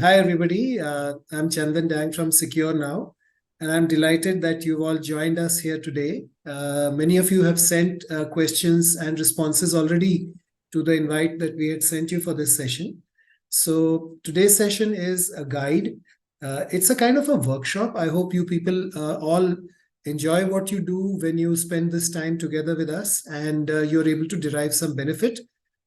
Hi, everybody. I'm Chandan Dang from SecureNow, and I'm delighted that you've all joined us here today. Many of you have sent questions and responses already to the invite that we had sent you for this session. So today's session is a guide. It's a kind of a workshop. I hope you people all enjoy what you do when you spend this time together with us, and you're able to derive some benefit.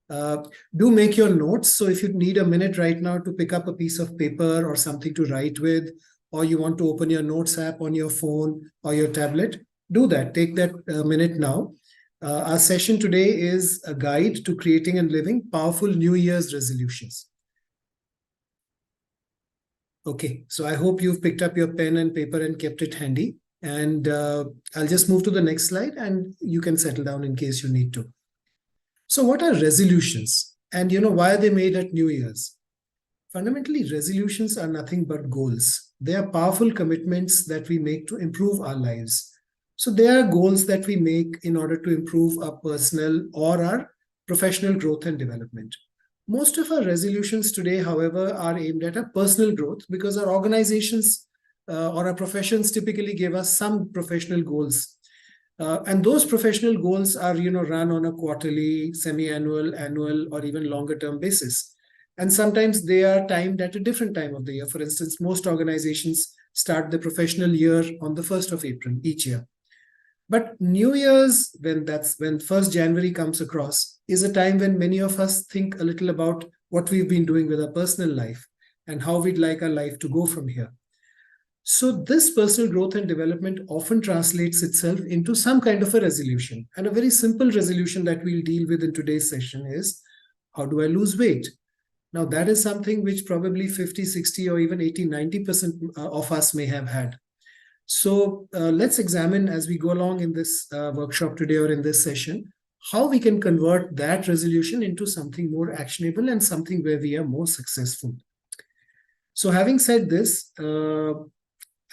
Uh, do make your notes. So if you need a minute right now to pick up a piece of paper or something to write with, or you want to open your notes app on your phone or your tablet, do that. Take that minute now. Our session today is a guide to creating and living powerful New Year's resolutions. Okay, so I hope you've picked up your pen and paper and kept it handy. And I'll just move to the next slide and you can settle down in case you need to. So what are resolutions? And why are they made at New Year's? Fundamentally, resolutions are nothing but goals. They are powerful commitments that we make to improve our lives. So they are goals that we make in order to improve our personal or our professional growth and development. Most of our resolutions today, however, are aimed at our personal growth because our organizations or our professions typically give us some professional goals. And those professional goals are, run on a quarterly, semi-annual, annual, or even longer-term basis. And sometimes they are timed at a different time of the year. For instance, most organizations start the professional year on the 1st of April each year. But New Year's, when 1st January comes across, is a time when many of us think a little about what we've been doing with our personal life and how we'd like our life to go from here. So this personal growth and development often translates itself into some kind of a resolution. And a very simple resolution that we'll deal with in today's session is, how do I lose weight? Now, that is something which probably 50, 60, or even 80, 90% of us may have had. So let's examine as we go along in this workshop today or in this session, how we can convert that resolution into something more actionable and something where we are more successful. So having said this,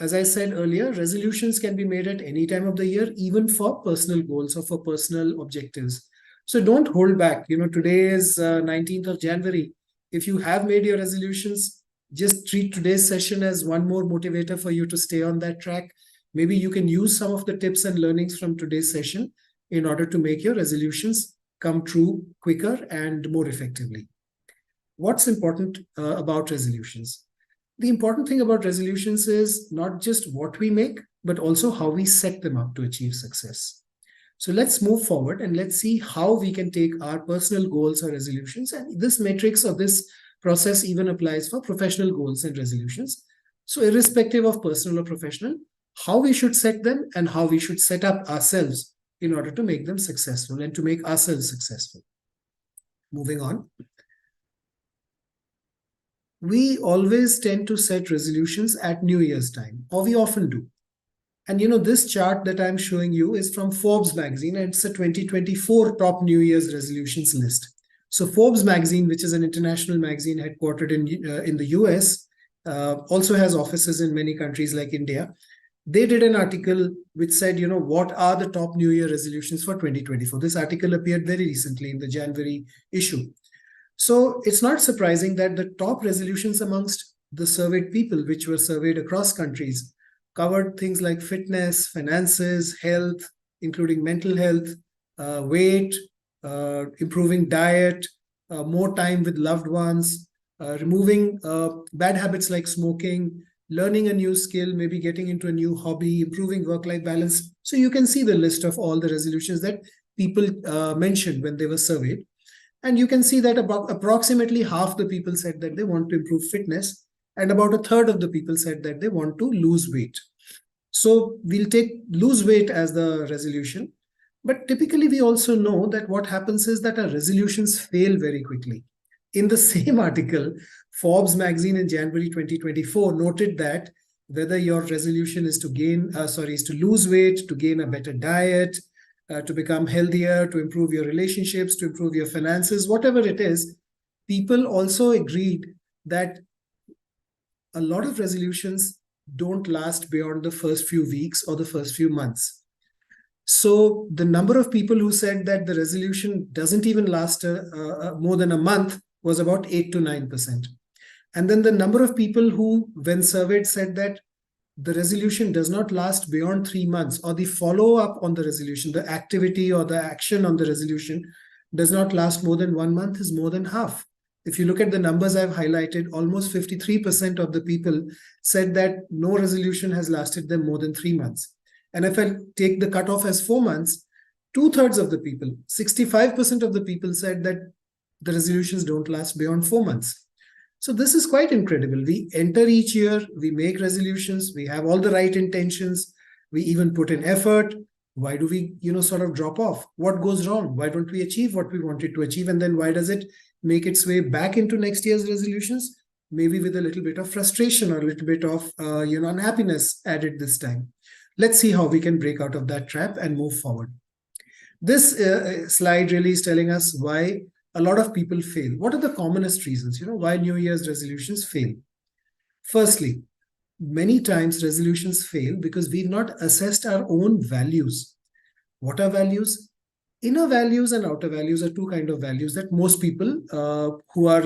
as I said earlier, resolutions can be made at any time of the year, even for personal goals or for personal objectives. So don't hold back. Today is 19th of January. If you have made your resolutions, just treat today's session as one more motivator for you to stay on that track. Maybe you can use some of the tips and learnings from today's session in order to make your resolutions come true quicker and more effectively. What's important about resolutions? The important thing about resolutions is not just what we make, but also how we set them up to achieve success. So let's move forward and let's see how we can take our personal goals or resolutions. And this matrix or this process even applies for professional goals and resolutions. So irrespective of personal or professional, how we should set them and how we should set up ourselves in order to make them successful and to make ourselves successful. Moving on. We always tend to set resolutions at New Year's time, or we often do. And this chart that I'm showing you is from Forbes magazine, and it's a 2024 top New Year's resolutions list. So Forbes magazine, which is an international magazine headquartered in the US, also has offices in many countries like India. They did an article which said, what are the top New Year resolutions for 2024? This article appeared very recently in the January issue. So it's not surprising that the top resolutions amongst the surveyed people, which were surveyed across countries, covered things like fitness, finances, health, including mental health, weight, improving diet, more time with loved ones, removing bad habits like smoking, learning a new skill, maybe getting into a new hobby, improving work-life balance. So you can see the list of all the resolutions that people mentioned when they were surveyed. And you can see that about approximately half the people said that they want to improve fitness, and about a third of the people said that they want to lose weight. So we'll take lose weight as the resolution. But typically, we also know that what happens is that our resolutions fail very quickly. In the same article, Forbes magazine in January 2024 noted that whether your resolution is to lose weight, to gain a better diet, to become healthier, to improve your relationships, to improve your finances, whatever it is, people also agreed that a lot of resolutions don't last beyond the first few weeks or the first few months. So the number of people who said that the resolution doesn't even last more than a month was about 8 to 9%. And then the number of people who, when surveyed, said that the resolution does not last beyond 3 months, or the follow-up on the resolution, the activity or the action on the resolution does not last more than 1 month, is more than half. If you look at the numbers I've highlighted, almost 53% of the people said that no resolution has lasted them more than 3 months. And if I take the cutoff as 4 months, 2/3 of the people, 65% of the people said that the resolutions don't last beyond 4 months. So this is quite incredible. We enter each year, we make resolutions, we have all the right intentions, we even put in effort. Why do we, sort of drop off? What goes wrong? Why don't we achieve what we wanted to achieve? And then why does it make its way back into next year's resolutions? Maybe with a little bit of frustration or a little bit of, unhappiness added this time. Let's see how we can break out of that trap and move forward. This slide really is telling us why a lot of people fail. What are the commonest reasons, why New Year's resolutions fail? Firstly, many times resolutions fail because we've not assessed our own values. What are values? Inner values and outer values are two kinds of values that most people who are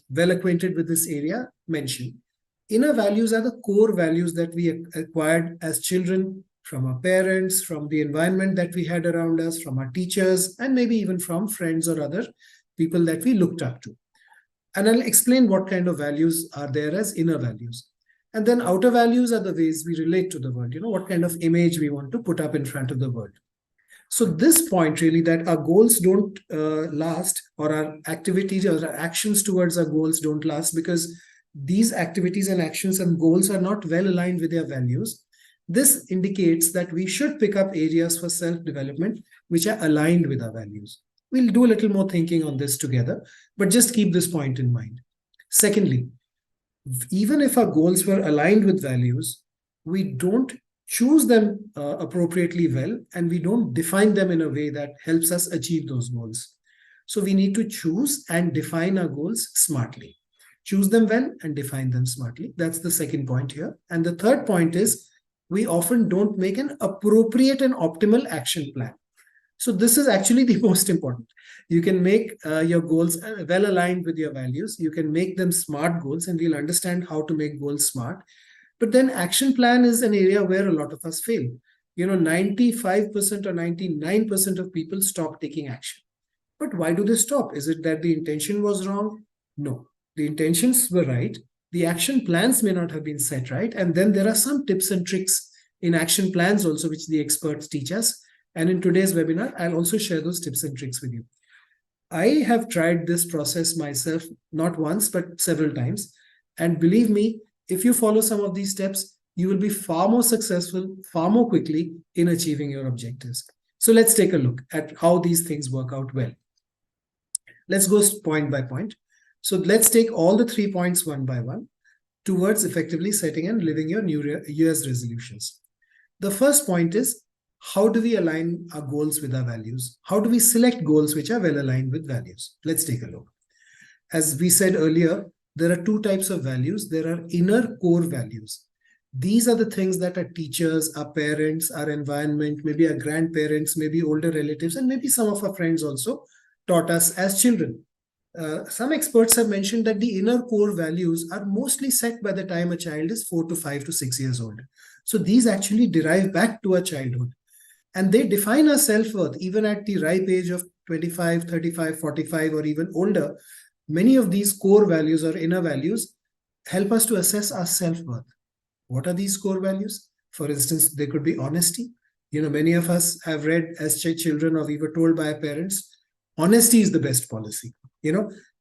well acquainted with this area mention. Inner values are the core values that we acquired as children from our parents, from the environment that we had around us, from our teachers, and maybe even from friends or other people that we looked up to. And I'll explain what kind of values are there as inner values. And then outer values are the ways we relate to the world, what kind of image we want to put up in front of the world. So this point really, that our goals don't last, or our activities or our actions towards our goals don't last because these activities and actions and goals are not well aligned with their values. This indicates that we should pick up areas for self-development which are aligned with our values. We'll do a little more thinking on this together, but just keep this point in mind. Secondly, even if our goals were aligned with values, we don't choose them appropriately well, and we don't define them in a way that helps us achieve those goals. So we need to choose and define our goals smartly. Choose them well and define them smartly. That's the second point here. And the third point is, we often don't make an appropriate and optimal action plan. So this is actually the most important. You can make your goals well aligned with your values. You can make them smart goals, and we'll understand how to make goals smart. But then action plan is an area where a lot of us fail. 95% or 99% of people stop taking action. But why do they stop? Is it that the intention was wrong? No, the intentions were right. The action plans may not have been set right. And then there are some tips and tricks in action plans also, which the experts teach us. And in today's webinar, I'll also share those tips and tricks with you. I have tried this process myself, not once, but several times. And believe me, if you follow some of these steps, you will be far more successful, far more quickly in achieving your objectives. So let's take a look at how these things work out well. Let's go point by point. So let's take all the 3 points one by one towards effectively setting and living your New Year's resolutions. The first point is, how do we align our goals with our values? How do we select goals which are well aligned with values? Let's take a look. As we said earlier, there are two types of values. There are inner core values. These are the things that our teachers, our parents, our environment, maybe our grandparents, maybe older relatives, and maybe some of our friends also taught us as children. Some experts have mentioned that the inner core values are mostly set by the time a child is 4 to 5 to 6 years old. So these actually derive back to our childhood. And they define our self-worth even at the ripe age of 25, 35, 45, or even older. Many of these core values or inner values help us to assess our self-worth. What are these core values? For instance, they could be honesty. Many of us have read as children, or we were told by our parents, honesty is the best policy.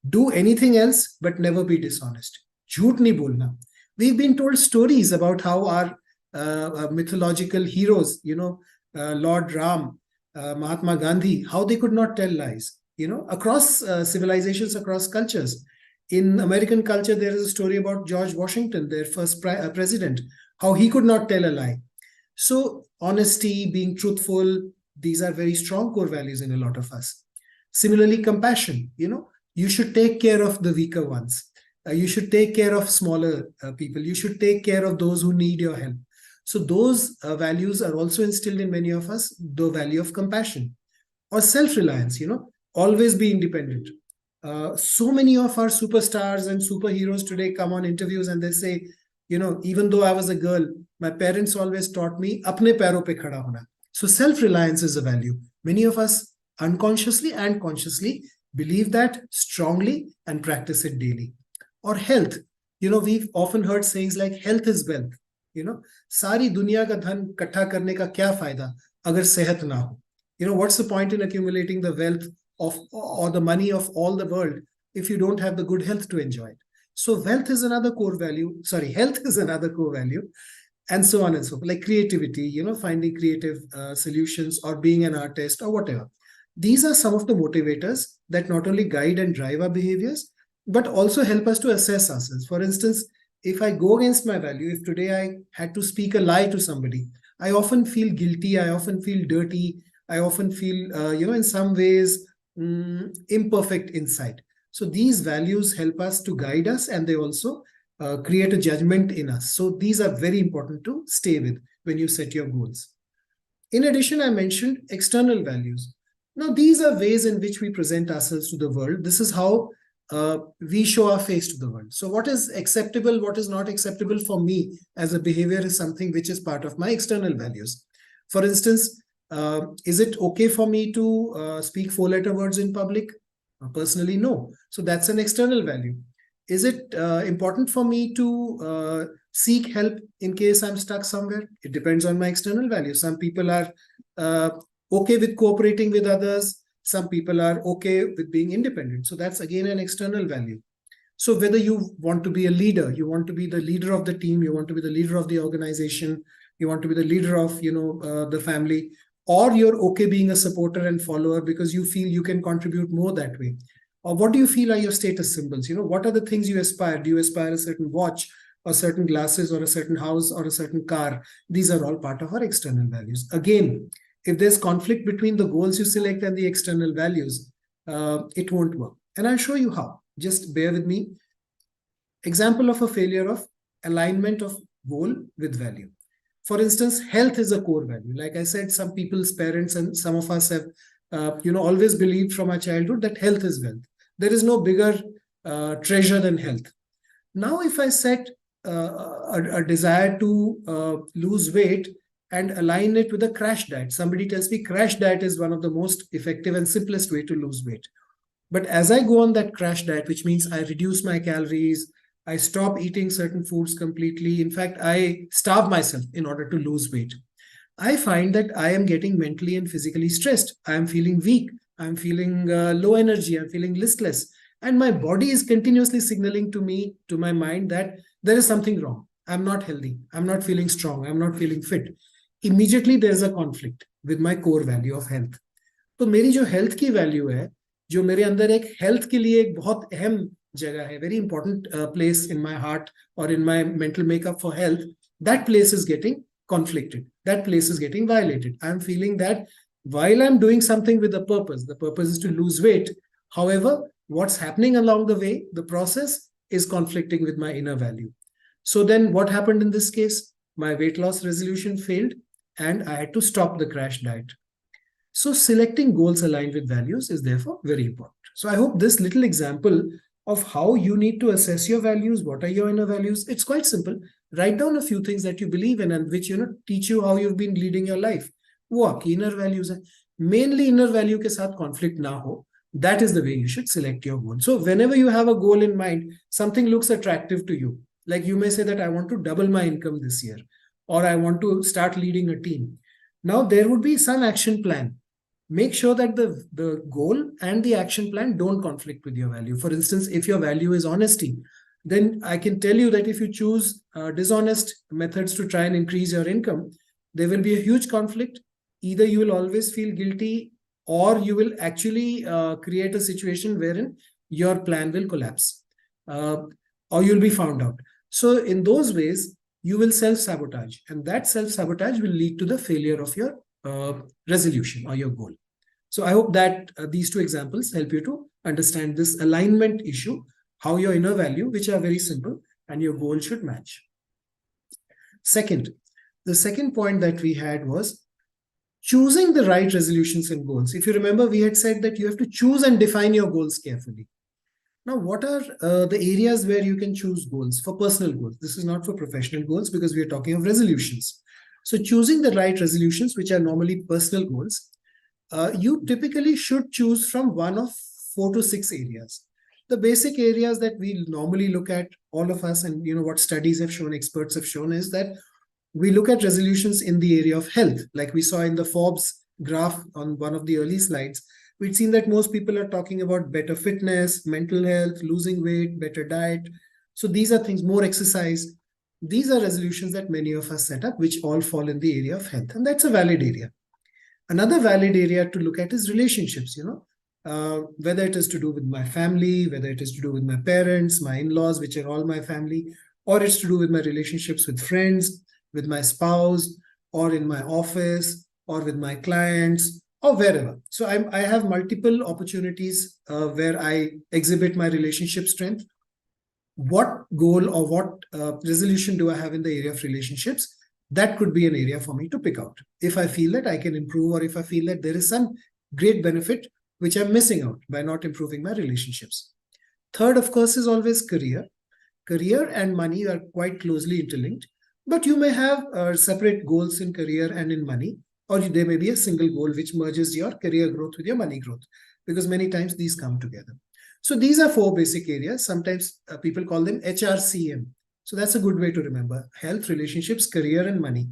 Do anything else, but never be dishonest. Jhoot nahi bolna. We've been told stories about how our mythological heroes, Lord Ram, Mahatma Gandhi, how they could not tell lies, across civilizations, across cultures. In American culture, there is a story about George Washington, their first president, how he could not tell a lie. So honesty, being truthful, these are very strong core values in a lot of us. Similarly, compassion, you should take care of the weaker ones. You should take care of smaller people. You should take care of those who need your help. So those values are also instilled in many of us, the value of compassion. Or self-reliance, always be independent. So many of our superstars and superheroes today come on interviews and they say, even though I was a girl, my parents always taught me apne पैरों पे खड़ा होना. So self-reliance is a value. Many of us unconsciously and consciously believe that strongly and practice it daily. Or health. We've often heard sayings like health is wealth. सारी दुनिया का धन इकट्ठा करने का क्या फायदा अगर सेहत ना हो. What's the point in accumulating the wealth of or the money of all the world if you don't have the good health to enjoy it? So wealth is another core value. Sorry, health is another core value, and so on and so forth. Like creativity, finding creative solutions or being an artist or whatever. These are some of the motivators that not only guide and drive our behaviors, but also help us to assess ourselves. For instance, if I go against my value, if today I had to speak a lie to somebody, I often feel guilty, I often feel dirty, I often feel, in some ways, imperfect inside. So these values help us to guide us, and they also create a judgment in us. So these are very important to stay with when you set your goals. In addition, I mentioned external values. Now, these are ways in which we present ourselves to the world. This is how we show our face to the world. So what is acceptable, what is not acceptable for me as a behavior is something which is part of my external values. For instance, is it okay for me to speak four-letter words in public? Personally, no. So that's an external value. Is it important for me to seek help in case I'm stuck somewhere? It depends on my external value. Some people are okay with cooperating with others. Some people are okay with being independent. So that's again an external value. So whether you want to be a leader, you want to be the leader of the team, you want to be the leader of the organization, you want to be the leader of the family, or you're okay being a supporter and follower because you feel you can contribute more that way. Or what do you feel are your status symbols? What are the things you aspire? Do you aspire a certain watch or certain glasses or a certain house or a certain car? These are all part of our external values. Again, if there's conflict between the goals you select and the external values, it won't work. And I'll show you how. Just bear with me. Example of a failure of alignment of goal with value. For instance, health is a core value. Like I said, some people's parents and some of us have, always believed from our childhood that health is wealth. There is no bigger treasure than health. Now, if I set a desire to lose weight and align it with a crash diet, somebody tells me crash diet is one of the most effective and simplest way to lose weight. But as I go on that crash diet, which means I reduce my calories, I stop eating certain foods completely. In fact, I starve myself in order to lose weight. I find that I am getting mentally and physically stressed. I am feeling weak. I'm feeling low energy. I'm feeling listless. And my body is continuously signaling to me, to my mind, that there is something wrong. I'm not healthy. I'm not feeling strong. I'm not feeling fit. Immediately, there's a conflict with my core value of health. तो मेरी जो health की value है, जो मेरे अंदर एक health के लिए एक बहुत अहम जगह है, very important place in my heart or in my mental makeup for health, that place is getting conflicted. That place is getting violated. I'm feeling that while I'm doing something with the purpose is to lose weight. However, what's happening along the way, the process is conflicting with my inner value. So then what happened in this case? My weight loss resolution failed and I had to stop the crash diet. So selecting goals aligned with values is therefore very important. So I hope this little example of how you need to assess your values, what are your inner values, it's quite simple. Write down a few things that you believe in and which teach you how you've been leading your life. वो आपकी inner values है. Mainly inner value के साथ conflict ना हो. That is the way you should select your goal. So whenever you have a goal in mind, something looks attractive to you. Like you may say that I want to double my income this year, or I want to start leading a team. Now there would be some action plan. Make sure that the goal and the action plan don't conflict with your value. For instance, if your value is honesty, then I can tell you that if you choose dishonest methods to try and increase your income, there will be a huge conflict. Either you will always feel guilty or you will actually create a situation wherein your plan will collapse or you'll be found out. So in those ways, you will self-sabotage, and that self-sabotage will lead to the failure of your resolution or your goal. So I hope that these two examples help you to understand this alignment issue, how your inner value, which are very simple, and your goal should match. Second, the second point that we had was choosing the right resolutions and goals. If you remember, we had said that you have to choose and define your goals carefully. Now, what are the areas where you can choose goals for personal goals? This is not for professional goals because we are talking of resolutions. So choosing the right resolutions, which are normally personal goals, you typically should choose from one of 4 to 6 areas. The basic areas that we normally look at, all of us, and what studies have shown, experts have shown, is that we look at resolutions in the area of health. Like we saw in the Forbes graph on one of the early slides, we'd seen that most people are talking about better fitness, mental health, losing weight, better diet. So these are things, more exercise. These are resolutions that many of us set up, which all fall in the area of health. And that's a valid area. Another valid area to look at is relationships, whether it is to do with my family, whether it is to do with my parents, my in-laws, which are all my family, or it's to do with my relationships with friends, with my spouse, or in my office, or with my clients, or wherever. So I have multiple opportunities where I exhibit my relationship strength. What goal or what resolution do I have in the area of relationships? That could be an area for me to pick out. If I feel that I can improve, or if I feel that there is some great benefit which I'm missing out by not improving my relationships. Third, of course, is always career. Career and money are quite closely interlinked, but you may have separate goals in career and in money, or there may be a single goal which merges your career growth with your money growth, because many times these come together. So these are 4 basic areas. Sometimes people call them HRCM. So that's a good way to remember: health, relationships, career, and money.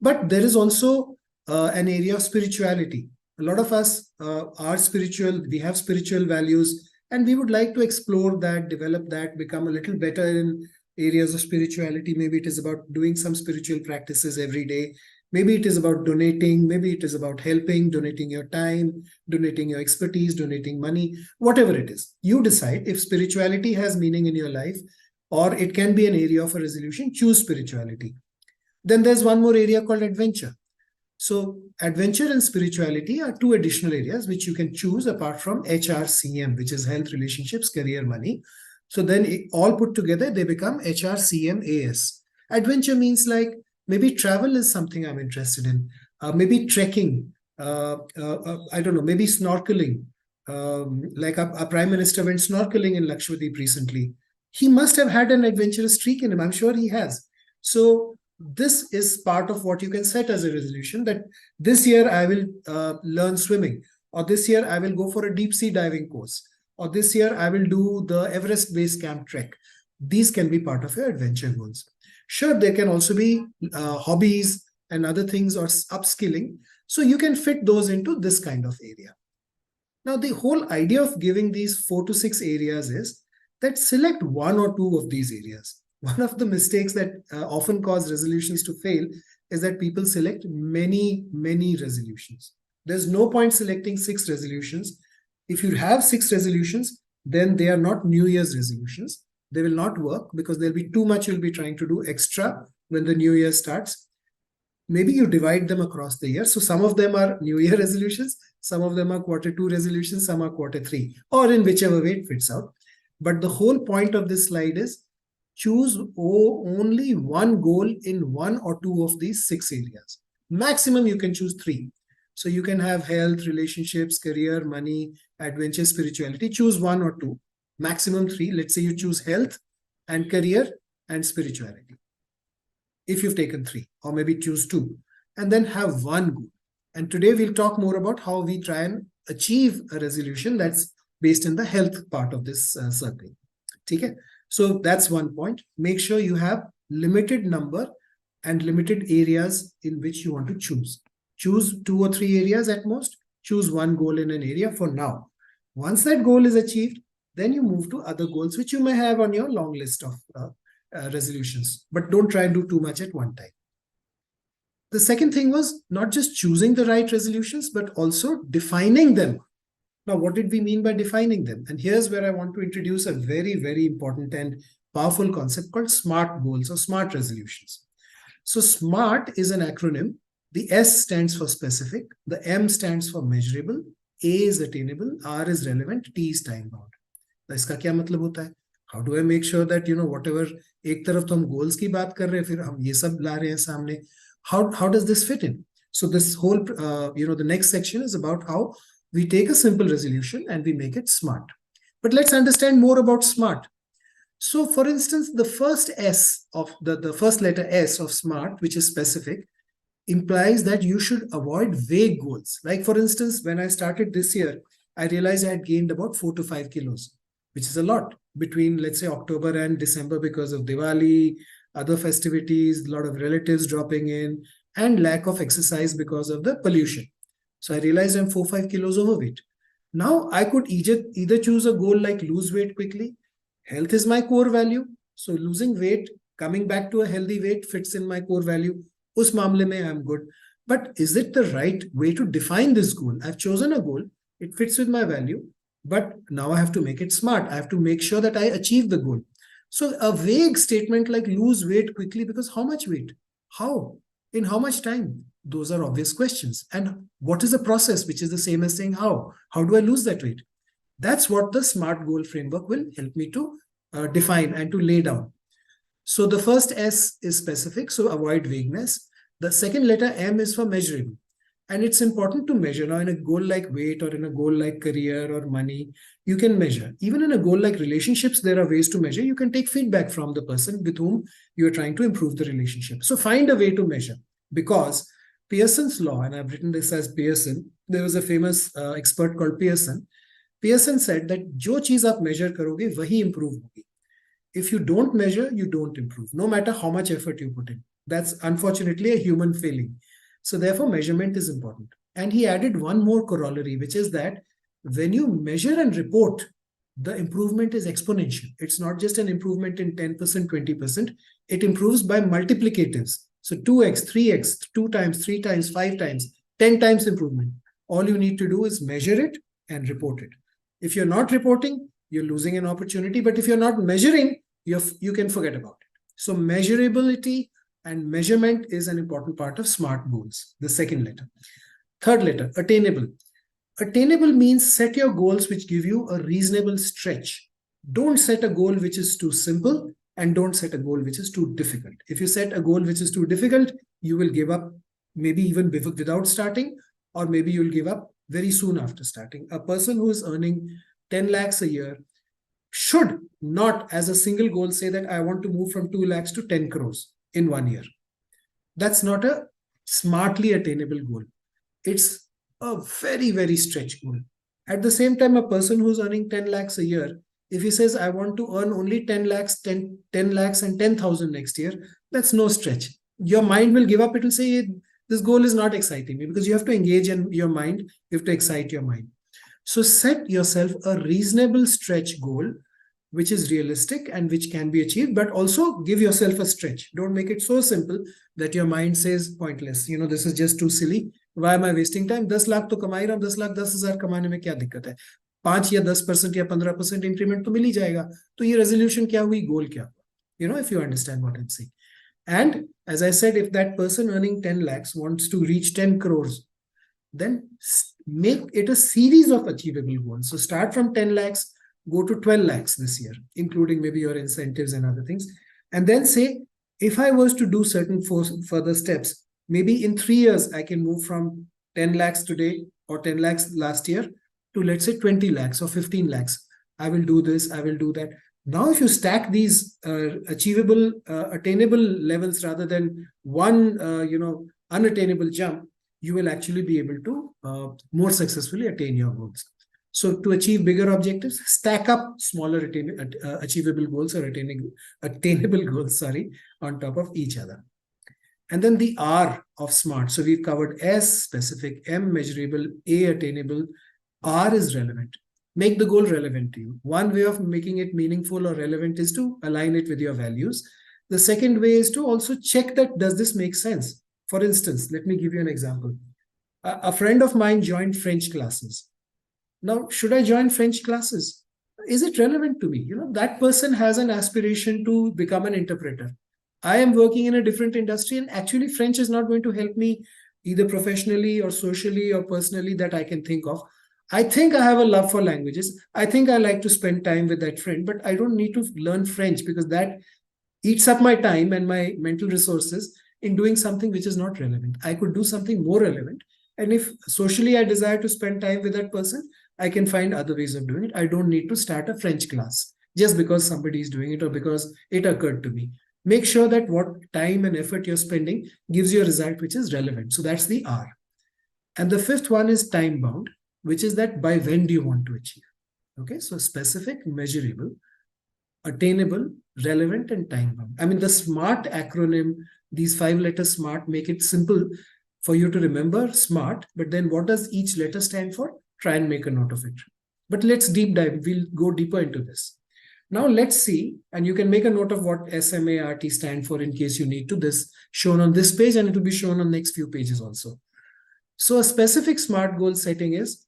But there is also an area of spirituality. A lot of us are spiritual, we have spiritual values, and we would like to explore that, develop that, become a little better in areas of spirituality. Maybe it is about doing some spiritual practices every day. Maybe it is about donating. Maybe it is about helping, donating your time, donating your expertise, donating money, whatever it is. You decide if spirituality has meaning in your life, or it can be an area of a resolution. Choose spirituality. Then there's one more area called adventure. So adventure and spirituality are 2 additional areas which you can choose apart from HRCM, which is health, relationships, career, money. So then all put together, they become HRCMAS. Adventure means like maybe travel is something I'm interested in. Maybe trekking. I don't know, maybe snorkeling. Like our Prime Minister went snorkeling in Lakshadweep recently. He must have had an adventurous streak in him. I'm sure he has. So this is part of what you can set as a resolution, that this year I will learn swimming, or this year I will go for a deep sea diving course, or this year I will do the Everest base camp trek. These can be part of your adventure goals. Sure, there can also be hobbies and other things, or upskilling. So you can fit those into this kind of area. Now, the whole idea of giving these 4 to 6 areas is that select 1 or 2 of these areas. One of the mistakes that often cause resolutions to fail is that people select many resolutions. There's no point selecting 6 resolutions. If you have 6 resolutions, then they are not New Year's resolutions. They will not work because there'll be too much you'll be trying to do extra when the new year starts. Maybe you divide them across the year. So some of them are New Year resolutions, some of them are Q2 resolutions, some are Q3, or in whichever way it fits out. But the whole point of this slide is choose only one goal in 1 or 2 of these 6 areas. Maximum you can choose 3. So you can have health, relationships, career, money, adventure, spirituality. Choose 1 or 2. Maximum 3. Let's say you choose health and career and spirituality. If you've taken 3, or maybe choose 2, and then have 1 goal. And today we'll talk more about how we try and achieve a resolution that's based in the health part of this circle. Okay? So that's one point. Make sure you have limited number and limited areas in which you want to choose. Choose 2 or 3 areas at most. Choose 1 goal in an area for now. Once that goal is achieved, then you move to other goals which you may have on your long list of resolutions. But don't try and do too much at one time. The second thing was not just choosing the right resolutions, but also defining them. Now, what did we mean by defining them? And here's where I want to introduce a very important and powerful concept called SMART goals, or SMART resolutions. So SMART is an acronym. The S stands for specific, the M stands for measurable, A is attainable, R is relevant, T is time bound. तो इसका क्या मतलब होता है? How do I make sure that, whatever, एक तरफ तो हम goals की बात कर रहे हैं, फिर हम ये सब ला रहे हैं सामने. How does this fit in? So this whole, the next section is about how we take a simple resolution and we make it SMART. But let's understand more about SMART. So for instance, the first S of the first letter S of SMART, which is specific, implies that you should avoid vague goals. Like for instance, when I started this year, I realized I had gained about 4 to 5 kilos, which is a lot between, let's say, October and December because of Diwali, other festivities, a lot of relatives dropping in, and lack of exercise because of the pollution. So I realized I'm 4 to 5 kilos overweight. Now I could either choose a goal like lose weight quickly. Health is my core value. So losing weight, coming back to a healthy weight fits in my core value. Us मामले में I'm good. But is it the right way to define this goal? I've chosen a goal. It fits with my value. But now I have to make it smart. I have to make sure that I achieve the goal. So a vague statement like lose weight quickly, because how much weight? How? In how much time? Those are obvious questions. And what is the process, which is the same as saying how? How do I lose that weight? That's what the SMART goal framework will help me to define and to lay down. So the first S is specific, so avoid vagueness. The second letter M is for measurable. And it's important to measure. Now, in a goal like weight or in a goal like career or money, you can measure. Even in a goal like relationships, there are ways to measure. You can take feedback from the person with whom you're trying to improve the relationship. So find a way to measure, because Pearson's law, and I've written this as Pearson, there was a famous expert called Pearson. Pearson said that जो चीज आप measure करोगे वही improve होगी. If you don't measure, you don't improve, no matter how much effort you put in. That's unfortunately a human failing. So therefore, measurement is important. And he added one more corollary, which is that when you measure and report, the improvement is exponential. It's not just an improvement in 10%, 20%. It improves by multiplicatives. So 2x, 3x, 2 times, 3 times, 5 times, 10 times improvement. All you need to do is measure it and report it. If you're not reporting, you're losing an opportunity. But if you're not measuring, you can forget about it. So measurability and measurement is an important part of SMART goals, the second letter. Third letter, attainable. Attainable means set your goals which give you a reasonable stretch. Don't set a goal which is too simple, and don't set a goal which is too difficult. If you set a goal which is too difficult, you will give up maybe even without starting, or maybe you'll give up very soon after starting. A person who is earning 10 lakhs a year should not, as a single goal, say that I want to move from 2 lakhs to 10 crores in 1 year. That's not a smartly attainable goal. It's a very, very stretch goal. At the same time, a person who's earning 10 lakhs a year, if he says, I want to earn only 10 lakhs, 10 lakhs and 10,000 next year, that's no stretch. Your mind will give up. It will say, this goal is not exciting me, because you have to engage in your mind. You have to excite your mind. So set yourself a reasonable stretch goal, which is realistic and which can be achieved, but also give yourself a stretch. Don't make it so simple that your mind says pointless. This is just too silly. Why am I wasting time? 10 lakh to kamai raha hu, 10 lakh 10,000 kamane mein kya dikkat hai? 5 या 10% या 15% increment तो मिल ही जाएगा. तो ये resolution क्या हुई, गोल क्या हुआ? If you understand what I'm saying. And as I said, if that person earning 10 lakhs wants to reach 10 crores, then make it a series of achievable goals. So start from 10 lakhs, go to 12 lakhs this year, including maybe your incentives and other things. And then say, if I was to do certain further steps, maybe in 3 years, I can move from 10 lakhs today or 10 lakhs last year to, let's say, 20 lakhs or 15 lakhs. I will do this, I will do that. Now, if you stack these achievable, attainable levels rather than one, unattainable jump, you will actually be able to more successfully attain your goals. So to achieve bigger objectives, stack up smaller achievable goals or attainable goals, on top of each other. And then the R of SMART. So we've covered S, specific, M, measurable, A, attainable, R is relevant. Make the goal relevant to you. One way of making it meaningful or relevant is to align it with your values. The second way is to also check that, does this make sense? For instance, let me give you an example. A friend of mine joined French classes. Now, should I join French classes? Is it relevant to me? That person has an aspiration to become an interpreter. I am working in a different industry, and actually French is not going to help me either professionally or socially or personally that I can think of. I think I have a love for languages. I think I like to spend time with that friend, but I don't need to learn French because that eats up my time and my mental resources in doing something which is not relevant. I could do something more relevant. And if socially I desire to spend time with that person, I can find other ways of doing it. I don't need to start a French class just because somebody is doing it or because it occurred to me. Make sure that what time and effort you're spending gives you a result which is relevant. So that's the R. And the fifth one is time bound, which is that by when do you want to achieve? Okay, so specific, measurable, attainable, relevant, and time bound. I mean, the SMART acronym, these 5 letters SMART, make it simple for you to remember SMART, but then what does each letter stand for? Try and make a note of it. But let's deep dive. We'll go deeper into this. Now let's see, and you can make a note of what SMART stand for in case you need to. This shown on this page, and it will be shown on next few pages also. So a specific SMART goal setting is,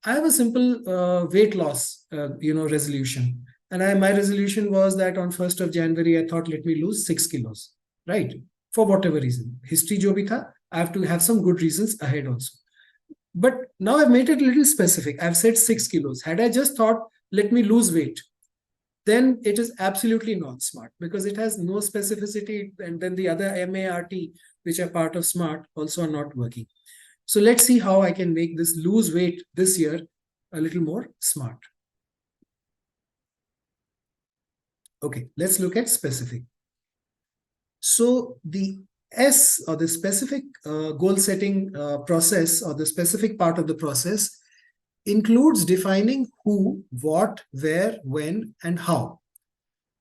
I have a simple weight loss, resolution. And my resolution was that on 1st of January, I thought, let me lose 6 kilos, right? For whatever reason. History jo bhi tha, I have to have some good reasons ahead also. But now I've made it a little specific. I've said 6 kilos. Had I just thought, let me lose weight, then it is absolutely not SMART because it has no specificity. And then the other MART, which are part of SMART, also are not working. So let's see how I can make this lose weight this year a little more SMART. Okay, let's look at specific. So the S, or the specific goal setting process, or the specific part of the process, includes defining who, what, where, when, and how.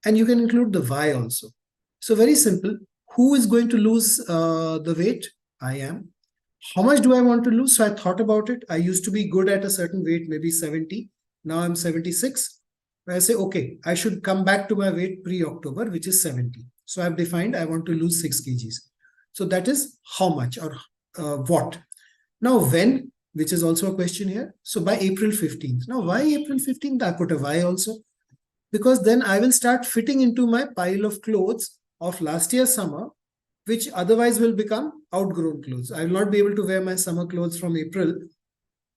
And you can include the why also. So very simple. Who is going to lose the weight? I am. How much do I want to lose? So I thought about it. I used to be good at a certain weight, maybe 70. Now I'm 76. I say, okay, I should come back to my weight pre-October, which is 70. So I've defined I want to lose 6 kgs. So that is how much or what. Now when, which is also a question here. So by April 15th. Now why April 15th? I put a why also. Because then I will start fitting into my pile of clothes of last year's summer, which otherwise will become outgrown clothes. I will not be able to wear my summer clothes from April.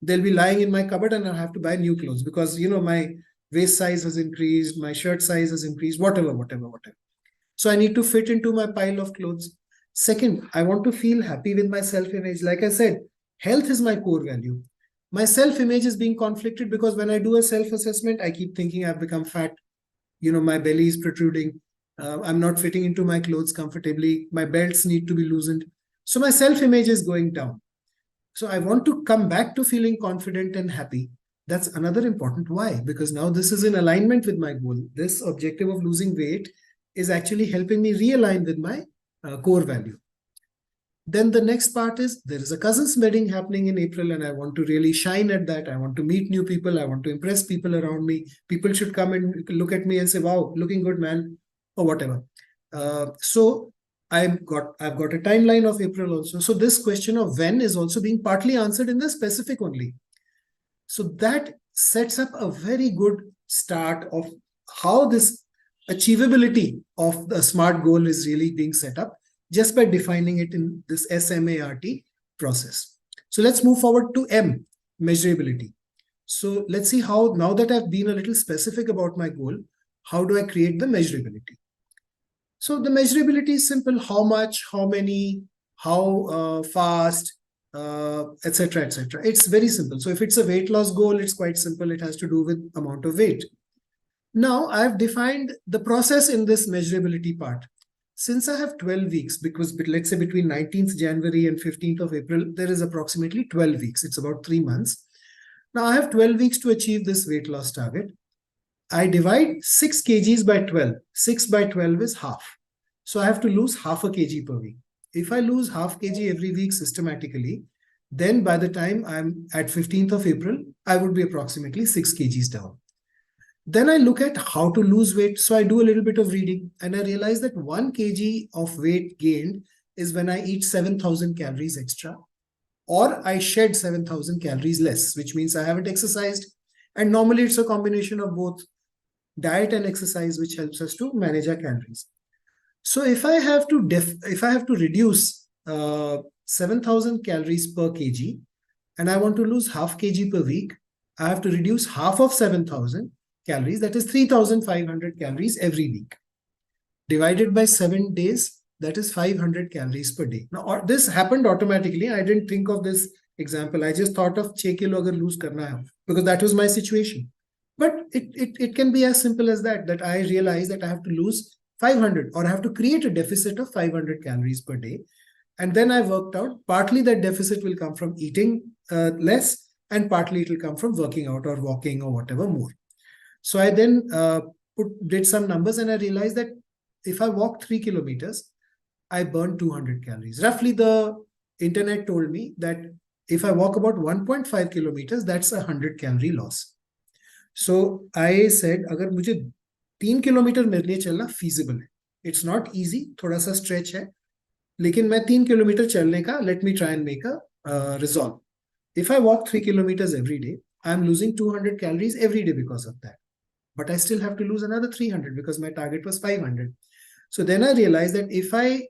They'll be lying in my cupboard and I'll have to buy new clothes because, my waist size has increased, my shirt size has increased, whatever. So I need to fit into my pile of clothes. Second, I want to feel happy with my self-image. Like I said, health is my core value. My self-image is being conflicted because when I do a self-assessment, I keep thinking I've become fat. My belly is protruding. I'm not fitting into my clothes comfortably. My belts need to be loosened. So my self-image is going down. So I want to come back to feeling confident and happy. That's another important why, because now this is in alignment with my goal. This objective of losing weight is actually helping me realign with my core value. Then the next part is there is a cousins wedding happening in April and I want to really shine at that. I want to meet new people. I want to impress people around me. People should come and look at me and say, wow, looking good, man, or whatever. So I've got a timeline of April also. So this question of when is also being partly answered in the specific only. So that sets up a very good start of how this achievability of the SMART goal is really being set up just by defining it in this SMART process. So let's move forward to M, measurability. So let's see how, now that I've been a little specific about my goal, how do I create the measurability? So the measurability is simple: how much, how many, how fast, etc., etc. It's very simple. So if it's a weight loss goal, it's quite simple. It has to do with amount of weight. Now I've defined the process in this measurability part. Since I have 12 weeks, because let's say between 19th January and 15th of April, there is approximately 12 weeks. It's about 3 months. Now I have 12 weeks to achieve this weight loss target. I divide 6 kgs by 12. 6 by 12 is half. So I have to lose half a kg per week. If I lose half kg every week systematically, then by the time I'm at 15th of April, I would be approximately 6 kgs down. Then I look at how to lose weight. So I do a little bit of reading and I realize that 1 kg of weight gained is when I eat 7,000 calories extra, or I shed 7,000 calories less, which means I haven't exercised. And normally it's a combination of both diet and exercise, which helps us to manage our calories. So if I have to reduce 7,000 calories per kg and I want to lose half kg per week, I have to reduce half of 7,000 calories, that is 3,500 calories every week. Divided by 7 days, that is 500 calories per day. Now, this happened automatically. I didn't think of this example, I just thought of 6 kilo agar lose karna hai, because that was my situation. But it can be as simple as that I realize that I have to lose 500, or I have to create a deficit of 500 calories per day. And then I worked out partly that deficit will come from eating less, and partly it will come from working out or walking or whatever more. So I then did some numbers, and I realized that if I walk 3 kilometers, I burn 200 calories. Roughly, the internet told me that if I walk about 1.5 kilometers, that's a 100 calorie loss. So I said, अगर मुझे 3 kilometre मेरे लिए चलना feasible है. It's not easy, थोड़ा सा stretch है, लेकिन मैं 3 किलोमीटर चलने का, let me try and make a resolve. If I walk 3 kilometers every day, I'm losing 200 calories every day because of that. But I still have to lose another 300 because my target was 500. So then I realized that if I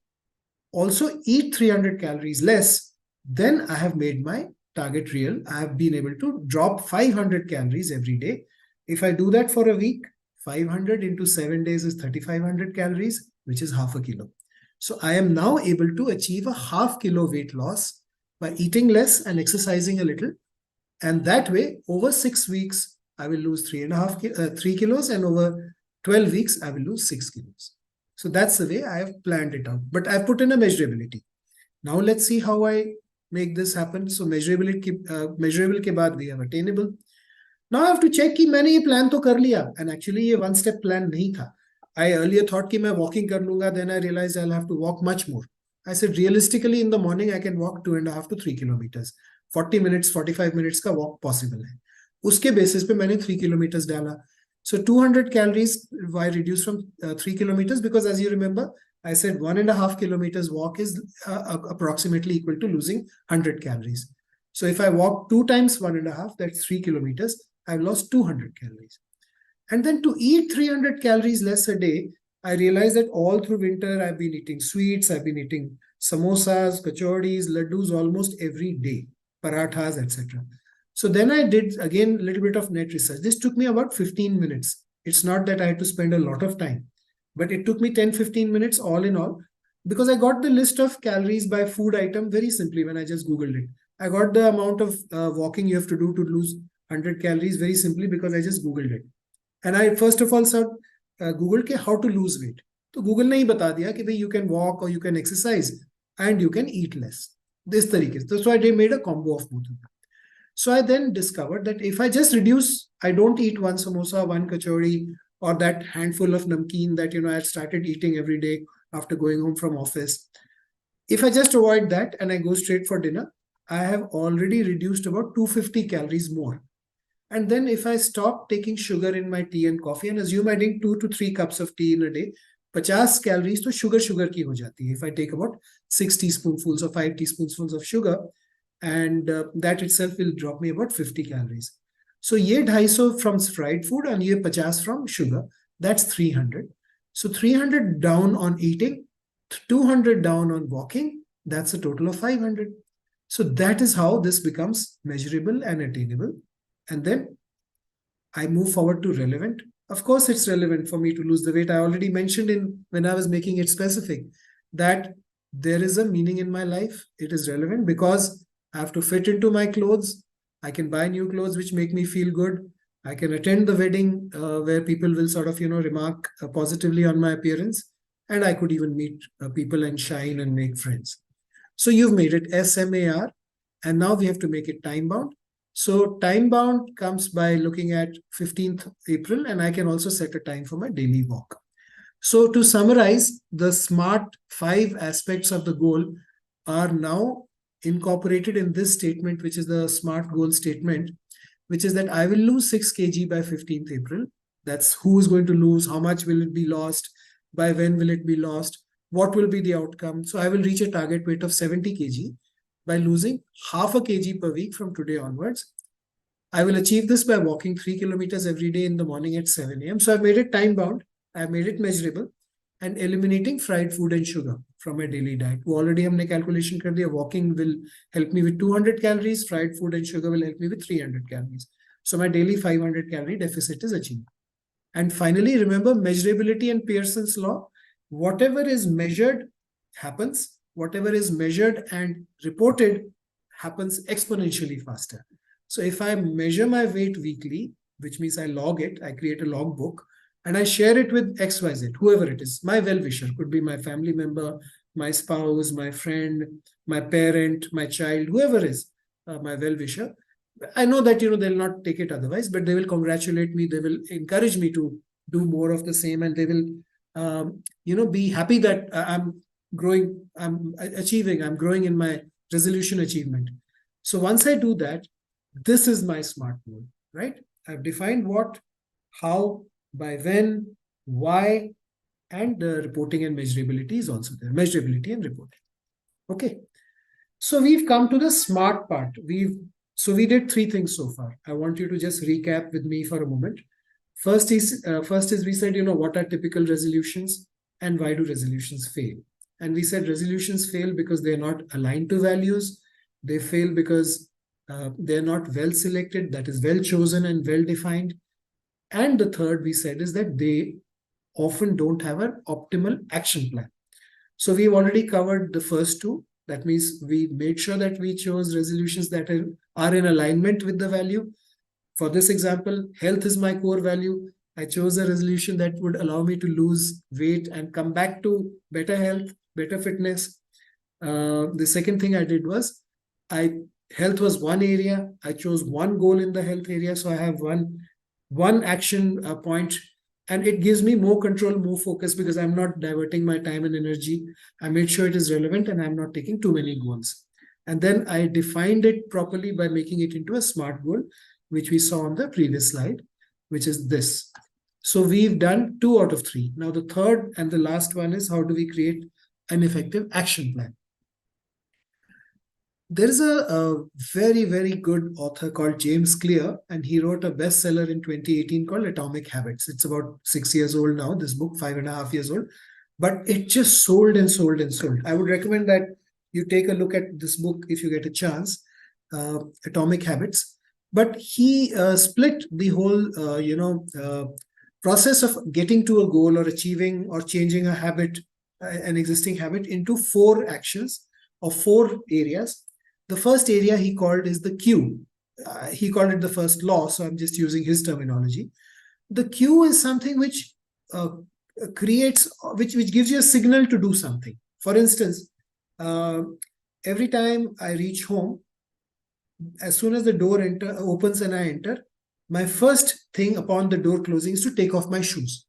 also eat 300 calories less, then I have made my target real. I have been able to drop 500 calories every day. If I do that for a week, 500 into 7 days is 3,500 calories, which is half a kilo. So I am now able to achieve a half kilo weight loss by eating less and exercising a little. And that way, over 6 weeks, I will lose 3 kilos, and over 12 weeks, I will lose 6 kilos. So that's the way I have planned it out. But I've put in a measurability. Now let's see how I make this happen. So measurable ke baad we have attainable. Now I have to check कि मैंने ये plan तो कर लिया, and actually ये one step plan नहीं था. I earlier thought कि मैं walking कर लूंगा, then I realized I'll have to walk much more. I said realistically in the morning I can walk 2.5 to 3 kilometers. 40 minutes, 45 minutes का walk possible है. उसके basis पे मैंने 3 kilometers डाला. So 200 calories why reduce from 3 kilometers, because as you remember, I said 1.5 kilometers walk is approximately equal to losing 100 calories. So if I walk 2 times 1.5, that's 3 kilometers, I've lost 200 calories. And then to eat 300 calories less a day, I realized that all through winter, I've been eating sweets, I've been eating samosas, kachoris, laddus almost every day, parathas, etc. So then I did, again, a little bit of net research. This took me about 15 minutes. It's not that I had to spend a lot of time, but it took me 10-15 minutes all in all, because I got the list of calories by food item very simply when I just Googled it. I got the amount of walking you have to do to lose 100 calories very simply because I just Googled it. And I first of all said, Google ke how to lose weight. So Google ne hi bata diya ki you can walk or you can exercise and you can eat less. This tarike. That's why they made a combo of both of them. So I then discovered that if I just reduce, I don't eat one samosa, one kachori, or that handful of namkeen that I had started eating every day after going home from office. If I just avoid that and I go straight for dinner, I have already reduced about 250 calories more. And then if I stop taking sugar in my tea and coffee and assume I drink 2 to 3 cups of tea in a day, 50 calories to sugar ki ho jati hai. If I take about 6 teaspoonfuls or 5 teaspoonfuls of sugar, and that itself will drop me about 50 calories. So ye 250 from fried food and ye 50 from sugar, that's 300. So 300 down on eating, 200 down on walking, that's a total of 500. So that is how this becomes measurable and attainable. And then I move forward to relevant. Of course, it's relevant for me to lose the weight. I already mentioned when I was making it specific that there is a meaning in my life. It is relevant because I have to fit into my clothes. I can buy new clothes which make me feel good. I can attend the wedding where people will sort of, remark positively on my appearance. And I could even meet people and shine and make friends. So you've made it SMAR. And now we have to make it time bound. So time bound comes by looking at 15th April, and I can also set a time for my daily walk. So to summarize, the SMART 5 aspects of the goal are now incorporated in this statement, which is the SMART goal statement, which is that I will lose 6 kg by 15th April. That's who is going to lose, how much will it be lost, by when will it be lost, what will be the outcome. So I will reach a target weight of 70 kg by losing half a kg per week from today onwards. I will achieve this by walking 3 kilometers every day in the morning at 7 a.m. So I've made it time bound, I've made it measurable, and eliminating fried food and sugar from my daily diet. Already हमने calculation कर दिया. Walking will help me with 200 calories, fried food and sugar will help me with 300 calories. So my daily 500 calorie deficit is achieved. And finally, remember measurability and Pearson's law. Whatever is measured happens. Whatever is measured and reported happens exponentially faster. So if I measure my weight weekly, which means I log it, I create a logbook, and I share it with XYZ, whoever it is, my well-wisher, could be my family member, my spouse, my friend, my parent, my child, whoever is my well-wisher. I know that they'll not take it otherwise, but they will congratulate me. They will encourage me to do more of the same, and they will, be happy that I'm growing, I'm achieving, I'm growing in my resolution achievement. So once I do that, this is my SMART goal, right? I've defined what, how, by when, why, and the reporting and measurability is also there. Measurability and reporting. Okay. So we've come to the SMART part. We did 3 things so far. I want you to just recap with me for a moment. First is we said, what are typical resolutions and why do resolutions fail? And we said resolutions fail because they're not aligned to values. They fail because they're not well selected, that is well chosen and well defined. And the third we said is that they often don't have an optimal action plan. So we've already covered the first 2. That means we made sure that we chose resolutions that are in alignment with the value. For this example, health is my core value. I chose a resolution that would allow me to lose weight and come back to better health, better fitness. The second thing I did was, health was one area. I chose one goal in the health area. So I have one action point, and it gives me more control, more focus, because I'm not diverting my time and energy. I made sure it is relevant and I'm not taking too many goals. And then I defined it properly by making it into a SMART goal, which we saw on the previous slide, which is this. So we've done 2 out of 3. Now the third and the last one is, how do we create an effective action plan? There is a very, very good author called James Clear, and he wrote a bestseller in 2018 called Atomic Habits. It's about 6 years old now, this book, 5.5 years old, but it just sold and sold and sold. I would recommend that you take a look at this book if you get a chance, Atomic Habits. But he split the whole, process of getting to a goal or achieving or changing a habit, an existing habit, into 4 actions or 4 areas. The first area he called is the cue. He called it the first law, so I'm just using his terminology. The cue is something which creates, which gives you a signal to do something. For instance, every time I reach home, as soon as the door opens and I enter, my first thing upon the door closing is to take off my shoes.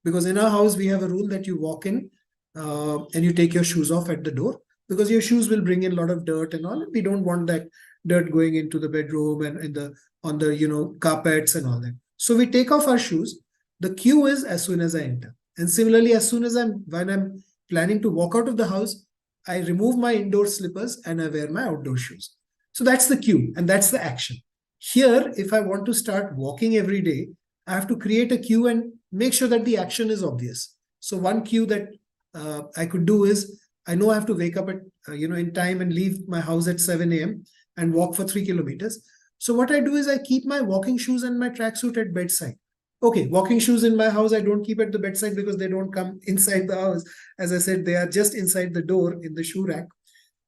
Because in our house, we have a rule that you walk in and you take your shoes off at the door, because your shoes will bring in a lot of dirt and all. And we don't want that dirt going into the bedroom and on the carpets and all that. So we take off our shoes. The cue is as soon as I enter. And similarly, as soon as when I'm planning to walk out of the house, I remove my indoor slippers and I wear my outdoor shoes. So that's the cue and that's the action. Here, if I want to start walking every day, I have to create a cue and make sure that the action is obvious. So one cue that I could do is, I know I have to wake up at in time and leave my house at 7 a.m. and walk for 3 kilometers. So what I do is I keep my walking shoes and my tracksuit at bedside. Okay, walking shoes in my house I don't keep at the bedside because they don't come inside the house. As I said, they are just inside the door in the shoe rack.